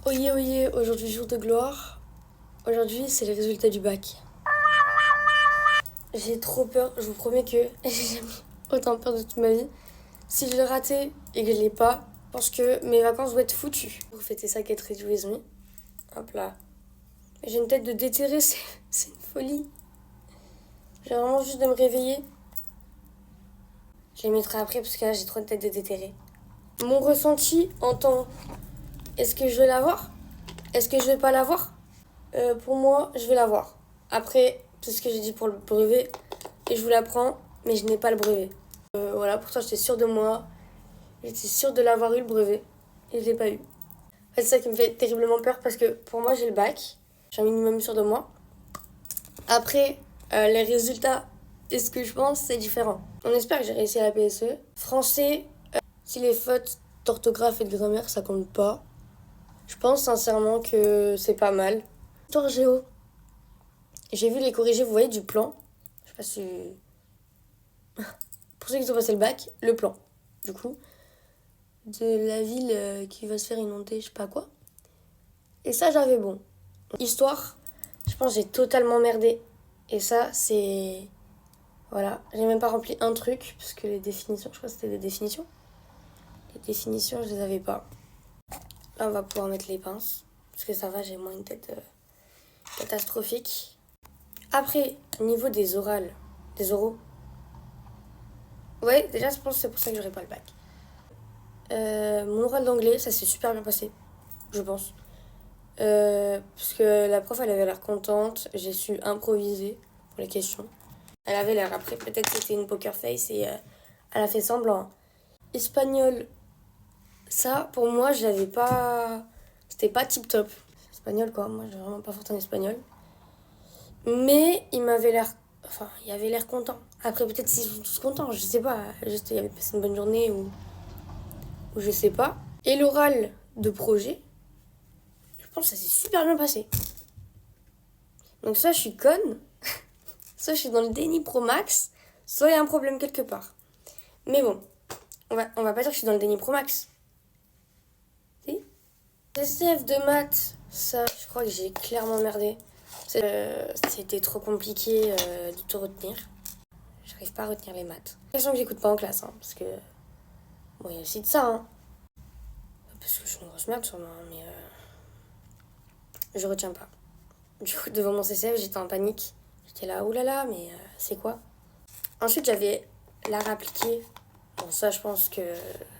Oyez, oyez, aujourd'hui jour de gloire. Aujourd'hui, c'est les résultats du bac. J'ai trop peur, je vous promets que j'ai jamais eu autant peur de toute ma vie. Si je l'ai raté et que je l'ai pas, je pense que mes vacances vont être foutues. Pour fêter ça, get ready with me. Hop là. J'ai une tête de déterré, c'est une folie. J'ai vraiment juste de me réveiller. Je les mettrai après parce que là, j'ai trop une tête de déterré. Mon ressenti en temps, est-ce que je vais l'avoir? Est-ce que je vais pas l'avoir? Pour moi, je vais l'avoir. Après, tout ce que j'ai dit pour le brevet, et je vous l'apprends, mais je n'ai pas le brevet. Voilà, pourtant j'étais sûre de moi. J'étais sûre de l'avoir eu le brevet, et je l'ai pas eu. En fait, c'est ça qui me fait terriblement peur parce que pour moi, j'ai le bac. J'ai un minimum sûr de moi. Après, les résultats et ce que je pense, c'est différent. On espère que j'ai réussi à la PSE. Français, si les fautes d'orthographe et de grammaire, ça compte pas. Je pense sincèrement que c'est pas mal. Histoire géo. J'ai vu les corrigés, vous voyez, du plan. Je sais pas si... Pour ceux qui ont passé le bac, le plan, du coup, de la ville qui va se faire inonder, je sais pas quoi. Et ça, j'avais bon. Histoire, je pense que j'ai totalement merdé. Et ça, c'est... Voilà, j'ai même pas rempli un truc, parce que les définitions, je crois que c'était des définitions. Les définitions, je les avais pas. Là, on va pouvoir mettre les pinces, parce que ça va, j'ai moins une tête catastrophique. Après, au niveau des orales, des oraux, ouais, déjà, je pense que c'est pour ça que j'aurai pas le bac. Mon oral d'anglais, ça s'est super bien passé, je pense. Parce que la prof, elle avait l'air contente. J'ai su improviser pour les questions. Elle avait l'air, après, peut-être que c'était une poker face et elle a fait semblant. Espagnol, ça, pour moi, je l'avais pas... C'était pas tip top. Espagnol, quoi. Moi, j'ai vraiment pas fort en espagnol. Mais il m'avait l'air... Enfin, il avait l'air content. Après, peut-être s'ils sont tous contents, je sais pas. Juste, il avait passé une bonne journée ou je sais pas. Et l'oral de projet, je pense que ça s'est super bien passé. Donc soit je suis conne, soit je suis dans le déni pro max, soit il y a un problème quelque part. Mais bon, on va pas dire que je suis dans le déni pro max. Si? CCF de maths, ça, je crois que j'ai clairement merdé. C'était trop compliqué de tout retenir. J'arrive pas à retenir les maths. J'ai l'impression que j'écoute pas en classe, hein, parce que... Bon, il y a aussi de ça, hein. Parce que je suis une grosse merde sûrement, mais je retiens pas. Du coup, devant mon CCF, j'étais en panique. J'étais là, oulala, mais c'est quoi? Ensuite, j'avais l'art appliqué. Bon, ça, je pense que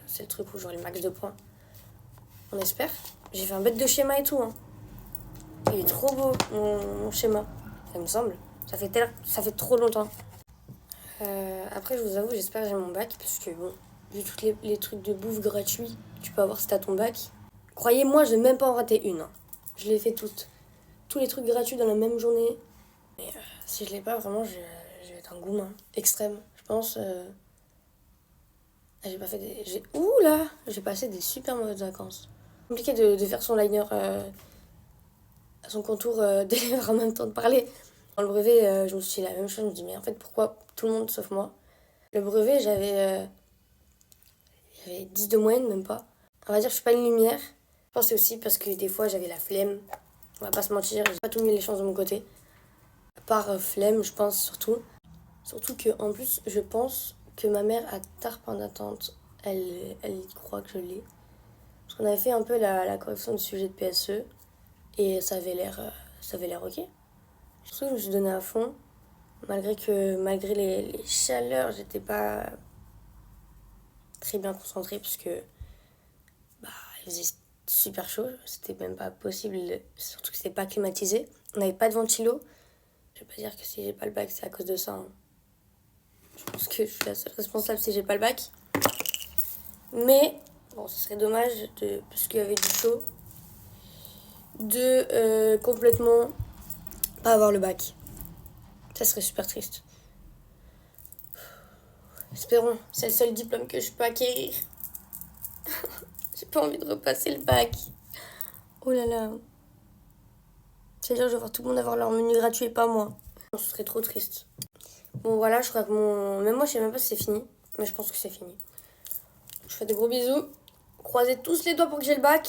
c'est le truc où j'aurai le max de points. On espère. J'ai fait un bête de schéma et tout, hein. Il est trop beau, mon schéma. Ça me semble. Ça fait trop longtemps. Après, je vous avoue, j'espère que j'ai mon bac. Parce que, bon, vu tous les trucs de bouffe gratuits que tu peux avoir si t'as ton bac, croyez-moi, je vais même pas en rater une, hein. Je les fais toutes. Tous les trucs gratuits dans la même journée. Mais si je l'ai pas, vraiment, je vais être un gourmand extrême. Je pense... J'ai pas fait des... Ouh là, j'ai passé des super mauvaises vacances. Compliqué de faire son liner à son contour des lèvres en même temps de parler. Dans le brevet, je me suis dit la même chose. Je me dis, mais en fait, pourquoi tout le monde sauf moi? Le brevet, j'avais 10 de moyenne, même pas. On va dire que je suis pas une lumière. Je pense aussi parce que des fois, j'avais la flemme. On va pas se mentir, j'ai pas tout mis les chances de mon côté. Par flemme, je pense surtout. Surtout que en plus, je pense que ma mère a tard en attente. Elle croit que je l'ai. Parce qu'on avait fait un peu la correction du sujet de PSE. Et ça avait l'air ok. Surtout que je me suis donné à fond. Malgré les chaleurs, j'étais pas très bien concentrée. Parce que il faisait super chaud. C'était même pas possible. Surtout que c'était pas climatisé. On n'avait pas de ventilo. Je vais pas dire que si j'ai pas le bac, c'est à cause de ça, hein. Je pense que je suis la seule responsable si j'ai pas le bac. Mais, bon, ce serait dommage, parce qu'il y avait du chaud, de complètement pas avoir le bac. Ça serait super triste. Espérons, c'est le seul diplôme que je peux acquérir. J'ai pas envie de repasser le bac. Oh là là. C'est-à-dire que je vais voir tout le monde avoir leur menu gratuit et pas moi. Ce serait trop triste. Bon voilà, je crois que même moi je sais même pas si c'est fini. Mais je pense que c'est fini. Je fais des gros bisous. Croisez tous les doigts pour que j'ai le bac.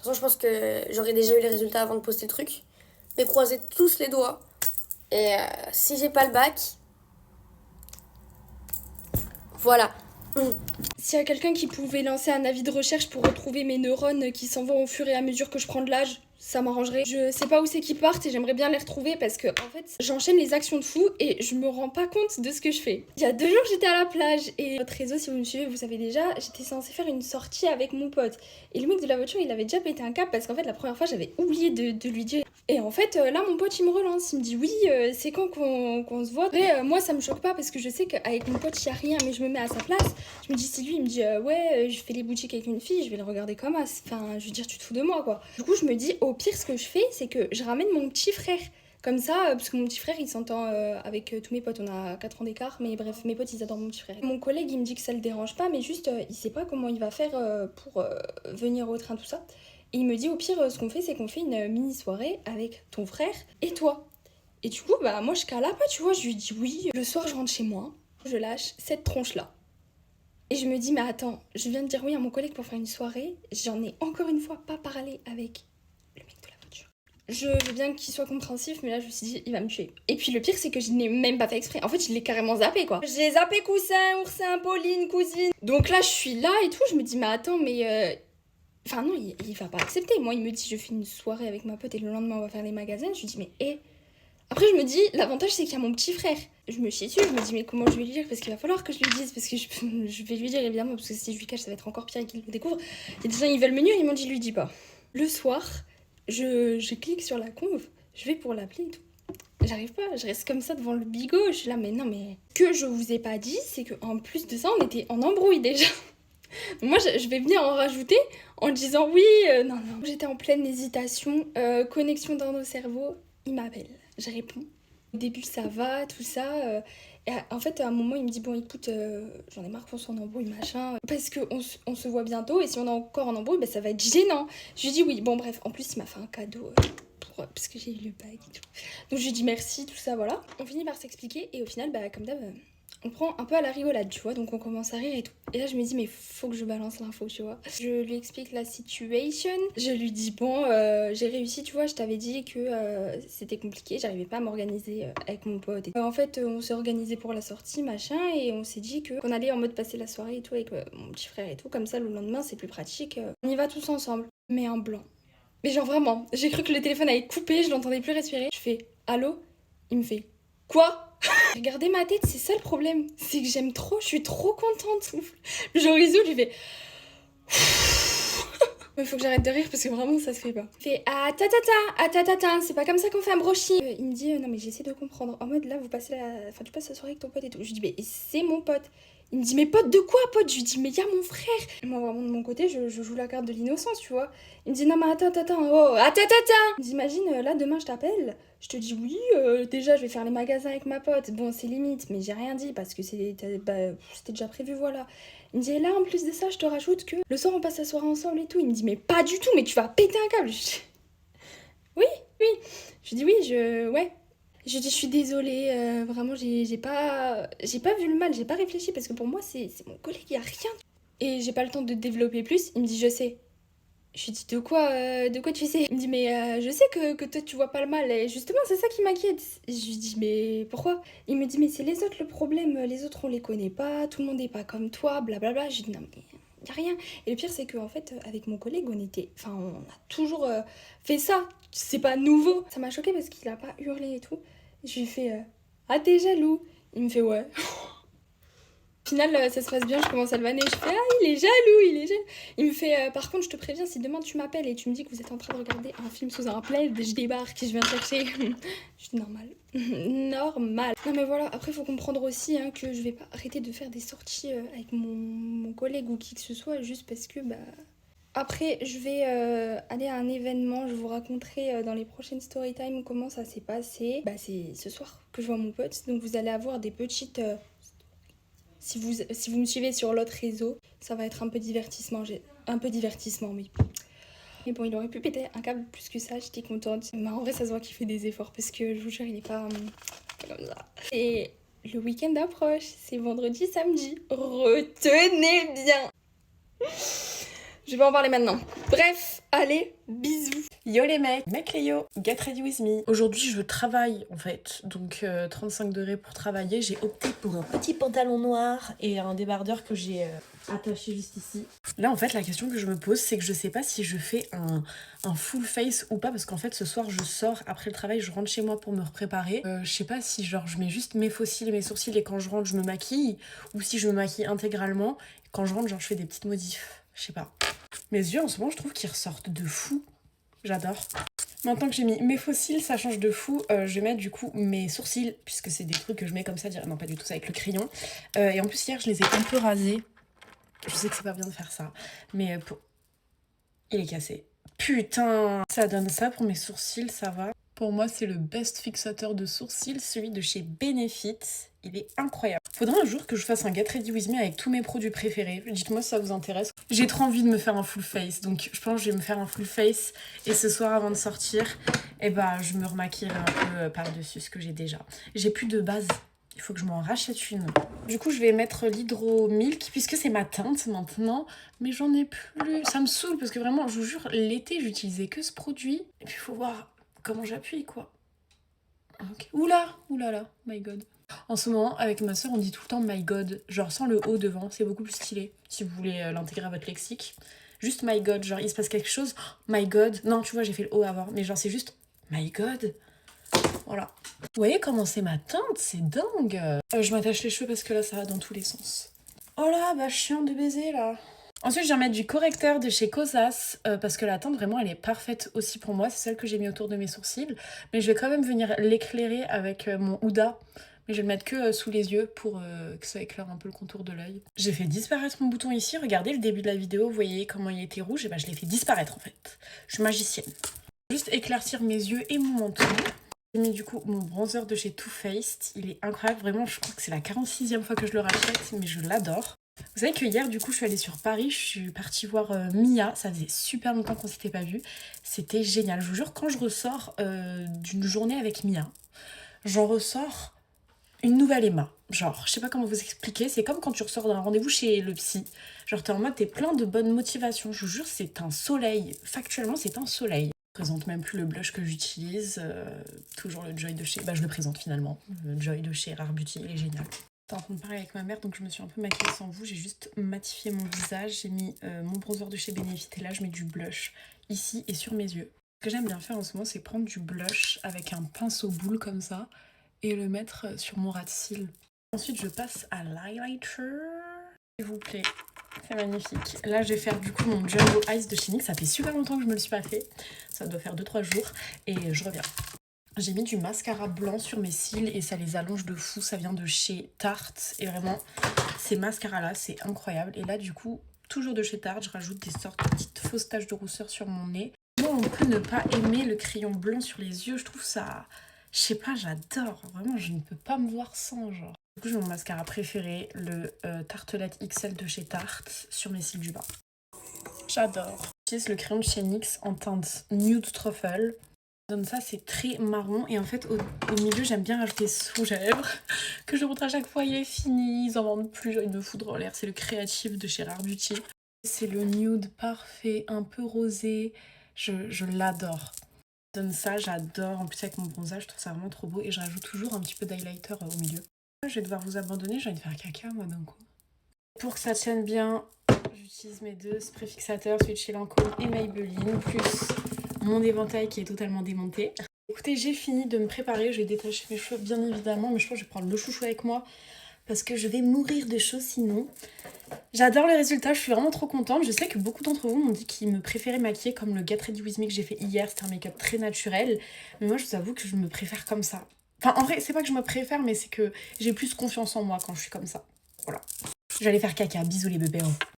façon, je pense que j'aurais déjà eu les résultats avant de poster le truc. Mais croisez tous les doigts. Et si j'ai pas le bac, voilà. S'il y a quelqu'un qui pouvait lancer un avis de recherche pour retrouver mes neurones qui s'en vont au fur et à mesure que je prends de l'âge, ça m'arrangerait. Je sais pas où c'est qu'ils partent et j'aimerais bien les retrouver parce que en fait j'enchaîne les actions de fou et je me rends pas compte de ce que je fais. Il y a 2 jours j'étais à la plage et votre réseau, si vous me suivez, vous savez déjà, j'étais censée faire une sortie avec mon pote. Et le mec de la voiture il avait déjà pété un câble parce qu'en fait la première fois j'avais oublié de lui dire. Et en fait là mon pote il me relance, il me dit oui c'est quand qu'on se voit. Et moi ça me choque pas parce que je sais qu'avec mon pote il y a rien mais je me mets à sa place. Je me dis si lui il me dit ouais je fais les boutiques avec une fille, je vais le regarder comme as. Enfin je veux dire tu te fous de moi quoi. Du coup je me dis au pire ce que je fais c'est que je ramène mon petit frère. Comme ça, parce que mon petit frère il s'entend avec tous mes potes, on a 4 ans d'écart, mais bref, mes potes ils adorent mon petit frère. Mon collègue il me dit que ça le dérange pas, mais juste il sait pas comment il va faire pour venir au train, tout ça. Et il me dit au pire, ce qu'on fait, c'est qu'on fait une mini soirée avec ton frère et toi. Et du coup, bah moi je cala pas, tu vois, je lui dis oui. Le soir, je rentre chez moi, je lâche cette tronche là. Et je me dis, mais attends, je viens de dire oui à mon collègue pour faire une soirée, j'en ai encore une fois pas parlé avec le mec de la voiture. Je veux bien qu'il soit compréhensif, mais là je me suis dit, il va me tuer. Et puis le pire, c'est que je n'ai même pas fait exprès. En fait, je l'ai carrément zappé quoi. J'ai zappé coussin, oursin, Pauline, cousine. Donc là, je suis là et tout, je me dis, mais attends, mais. Enfin non, il va pas accepter. Moi, il me dit, je fais une soirée avec ma pote et le lendemain, on va faire les magasins. Je lui dis, mais hé. Après, je me dis, l'avantage, c'est qu'il y a mon petit frère. Je me chie dessus, je me dis, mais comment je vais lui dire? Parce qu'il va falloir que je lui dise, parce que je vais lui dire, évidemment, parce que si je lui cache, ça va être encore pire et qu'il le découvre. Il y a des gens, ils veulent me nuire, ils m'ont dit, lui dis pas. Le soir, je clique sur la conve, je vais pour l'appeler et tout. J'arrive pas, je reste comme ça devant le bigot, je suis là, mais non, mais... Ce que je vous ai pas dit, c'est qu'en plus de ça, on était en embrouille déjà. Moi, je vais venir en rajouter en disant oui, non. J'étais en pleine hésitation, connexion dans nos cerveaux, il m'appelle. Je réponds. Au début, ça va, tout ça. Et en fait, à un moment, il me dit bon, écoute, j'en ai marre qu'on soit en embrouille, machin. Parce qu'on se voit bientôt et si on est encore en embrouille, bah, ça va être gênant. Je lui dis oui, bon, bref. En plus, il m'a fait un cadeau parce que j'ai eu le bac et tout. Donc, je lui dis merci, tout ça, voilà. On finit par s'expliquer et au final, bah, comme d'hab. On prend un peu à la rigolade, tu vois, donc on commence à rire et tout. Et là, je me dis, mais faut que je balance l'info, tu vois. Je lui explique la situation. Je lui dis, bon, j'ai réussi, tu vois, je t'avais dit que c'était compliqué, j'arrivais pas à m'organiser avec mon pote. En fait, on s'est organisé pour la sortie, machin, et on s'est dit qu'on allait en mode passer la soirée et tout avec mon petit frère et tout. Comme ça, le lendemain, c'est plus pratique. On y va tous ensemble. Mais en blanc. Mais genre vraiment, j'ai cru que le téléphone allait couper, je l'entendais plus respirer. Je fais, allô? Il me fait, quoi? Regardez ma tête, c'est ça le problème. C'est que j'aime trop, je suis trop contente. J'horizon, lui fais. Il faut que j'arrête de rire parce que vraiment ça se fait pas. Il fait ah ta, c'est pas comme ça qu'on fait un brochi. Il me dit non mais j'essaie de comprendre. En mode là vous passez tu passes la soirée avec ton pote et tout. Je lui dis mais c'est mon pote. Il me dit mais pote de quoi pote? Je lui dis mais y a mon frère. Moi vraiment de mon côté je joue la carte de l'innocence tu vois. Il me dit non mais attends oh attends. Il me dit imagine là demain je t'appelle. Je te dis oui déjà je vais faire les magasins avec ma pote. Bon c'est limite mais j'ai rien dit parce que c'était déjà prévu voilà. Il me dit, et là, en plus de ça, je te rajoute que le soir, on passe la soirée ensemble et tout. Il me dit, mais pas du tout, mais tu vas péter un câble. Je dis, oui. Je dis, oui, ouais. Je dis, je suis désolée, vraiment, j'ai pas vu le mal, j'ai pas réfléchi parce que pour moi, c'est mon collègue, y a rien. Et j'ai pas le temps de développer plus. Il me dit, je sais. Je lui dis, de quoi tu sais? Il me dit, mais je sais que toi, tu vois pas le mal. Et justement, c'est ça qui m'inquiète. Je lui dis, mais pourquoi? Il me dit, mais c'est les autres le problème. Les autres, on les connaît pas. Tout le monde est pas comme toi, blablabla. Je lui dis, non, mais y a rien. Et le pire, c'est qu'en fait, avec mon collègue, on a toujours fait ça. C'est pas nouveau. Ça m'a choquée parce qu'il a pas hurlé et tout. Je lui fais, ah, t'es jaloux? Il me fait, ouais. Au final, ça se passe bien, je commence à le vanner, je fais ah, il est jaloux. Il me fait par contre, je te préviens, si demain tu m'appelles et tu me dis que vous êtes en train de regarder un film sous un plaid, je débarque, je viens te chercher. Je dis normal. Normal. Non, mais voilà, après, il faut comprendre aussi que je vais pas arrêter de faire des sorties avec mon collègue ou qui que ce soit, juste parce que, bah. Après, je vais aller à un événement, je vous raconterai dans les prochaines storytime comment ça s'est passé. Bah, c'est ce soir que je vois mon pote, donc vous allez avoir des petites. Si vous me suivez sur l'autre réseau, ça va être un peu divertissement, oui. Mais bon, il aurait pu péter un câble plus que ça, j'étais contente. Mais en vrai, ça se voit qu'il fait des efforts parce que je vous jure, il est pas comme ça. Et le week-end approche, c'est vendredi, samedi. Retenez bien! Je vais en parler maintenant. Bref, allez, bisous. Yo les mecs, mec Léo, get ready with me. Aujourd'hui je travaille en fait, donc 35 degrés pour travailler. J'ai opté pour un petit pantalon noir et un débardeur que j'ai attaché juste ici. Là en fait la question que je me pose c'est que je sais pas si je fais un full face ou pas, parce qu'en fait ce soir je sors après le travail, je rentre chez moi pour me préparer. Je sais pas si genre je mets juste mes faux cils et mes sourcils et quand je rentre je me maquille, ou si je me maquille intégralement. Quand je rentre genre je fais des petites modifs, je sais pas. Mes yeux en ce moment je trouve qu'ils ressortent de fou. J'adore. Maintenant que j'ai mis mes faux cils, ça change de fou. Je vais mettre du coup mes sourcils, puisque c'est des trucs que je mets comme ça. Non, pas du tout, ça avec le crayon. Et en plus, hier, je les ai un peu rasés. Je sais que c'est pas bien de faire ça. Mais il est cassé. Putain, ça donne ça pour mes sourcils, ça va. Pour moi, c'est le best fixateur de sourcils, celui de chez Benefit. Il est incroyable. Faudra un jour que je fasse un Get Ready With Me avec tous mes produits préférés. Dites-moi si ça vous intéresse. J'ai trop envie de me faire un full face, donc je pense que je vais me faire un full face. Et ce soir, avant de sortir, je me remaquillerai un peu par-dessus ce que j'ai déjà. J'ai plus de base. Il faut que je m'en rachète une. Du coup, je vais mettre l'Hydro Milk, puisque c'est ma teinte maintenant. Mais j'en ai plus. Ça me saoule, parce que vraiment, je vous jure, l'été, j'utilisais que ce produit. Et puis, il faut voir comment j'appuie, quoi. Okay. Oula, oulala, my god. En ce moment, avec ma soeur, on dit tout le temps my god, genre sans le O devant, c'est beaucoup plus stylé, si vous voulez l'intégrer à votre lexique. Juste my god, genre il se passe quelque chose, my god. Non, tu vois, j'ai fait le O avant, mais genre c'est juste my god. Voilà. Vous voyez comment c'est ma teinte, c'est dingue. Je m'attache les cheveux parce que là, ça va dans tous les sens. Oh là, bah chiant de baiser, là. Ensuite, je vais remettre du correcteur de chez Kosas, parce que la teinte, vraiment, elle est parfaite aussi pour moi. C'est celle que j'ai mis autour de mes sourcils. Mais je vais quand même venir l'éclairer avec mon Huda. Mais je vais le mettre que sous les yeux pour que ça éclaire un peu le contour de l'œil. J'ai fait disparaître mon bouton ici. Regardez le début de la vidéo, vous voyez comment il était rouge. Et je l'ai fait disparaître en fait. Je suis magicienne. Juste éclaircir mes yeux et mon menton. J'ai mis du coup mon bronzer de chez Too Faced. Il est incroyable, vraiment. Je crois que c'est la 46e fois que je le rachète, mais je l'adore. Vous savez que hier, du coup, je suis allée sur Paris, je suis partie voir Mia. Ça faisait super longtemps qu'on s'était pas vu. C'était génial. Je vous jure, quand je ressors d'une journée avec Mia, j'en ressors une nouvelle Emma. Genre, je sais pas comment vous expliquer. C'est comme quand tu ressors d'un rendez-vous chez le psy. Genre, t'es en mode, t'es plein de bonnes motivations. Je vous jure, c'est un soleil. Factuellement, c'est un soleil. Je présente même plus le blush que j'utilise. Toujours le Joy de chez... je le présente finalement. Le Joy de chez Rare Beauty, il est génial. J'étais en train de parler avec ma mère, donc je me suis un peu maquillée sans vous. J'ai juste matifié mon visage. J'ai mis mon bronzer de chez Benefit et là, je mets du blush ici et sur mes yeux. Ce que j'aime bien faire en ce moment, c'est prendre du blush avec un pinceau boule comme ça et le mettre sur mon ras de cils. Ensuite, je passe à l'highlighter. S'il vous plaît, c'est magnifique. Là, je vais faire du coup mon Jumbo Eyes de chez NYX. Ça fait super longtemps que je me le suis pas fait. Ça doit faire 2-3 jours et je reviens. J'ai mis du mascara blanc sur mes cils et ça les allonge de fou. Ça vient de chez Tarte. Et vraiment, ces mascaras-là, c'est incroyable. Et là, du coup, toujours de chez Tarte, je rajoute des sortes de petites fausses taches de rousseur sur mon nez. Moi, on peut ne pas aimer le crayon blanc sur les yeux. Je trouve ça... Je sais pas, j'adore. Vraiment, je ne peux pas me voir sans, genre. Du coup, j'ai mon mascara préféré, le Tartelette XL de chez Tarte, sur mes cils du bas. J'adore. J'utilise le crayon de chez NYX en teinte Nude Truffle. Donne ça, c'est très marron et en fait au milieu j'aime bien rajouter ce rouge à lèvres que je montre à chaque fois. Il est fini, ils en vendent plus, genre ils me foutent en l'air. C'est le créatif de chez Rare Beauty. C'est le nude parfait, un peu rosé, je l'adore. Donne ça, j'adore. En plus avec mon bronzage, je trouve ça vraiment trop beau et je rajoute toujours un petit peu d'highlighter au milieu. Je vais devoir vous abandonner, j'ai envie de faire caca moi d'un coup. Pour que ça tienne bien, j'utilise mes deux sprays fixateurs, celui de chez Lancôme et Maybelline, plus mon éventail qui est totalement démonté. Écoutez, j'ai fini de me préparer, je vais détacher mes cheveux bien évidemment, mais je pense que je vais prendre le chouchou avec moi parce que je vais mourir de chaud sinon. J'adore les résultats, je suis vraiment trop contente. Je sais que beaucoup d'entre vous m'ont dit qu'ils me préféraient maquiller comme le Get Ready With Me que j'ai fait hier, c'était un make-up très naturel. Mais moi je vous avoue que je me préfère comme ça. Enfin en vrai, c'est pas que je me préfère, mais c'est que j'ai plus confiance en moi quand je suis comme ça. Voilà. J'allais faire caca, bisous les bébés.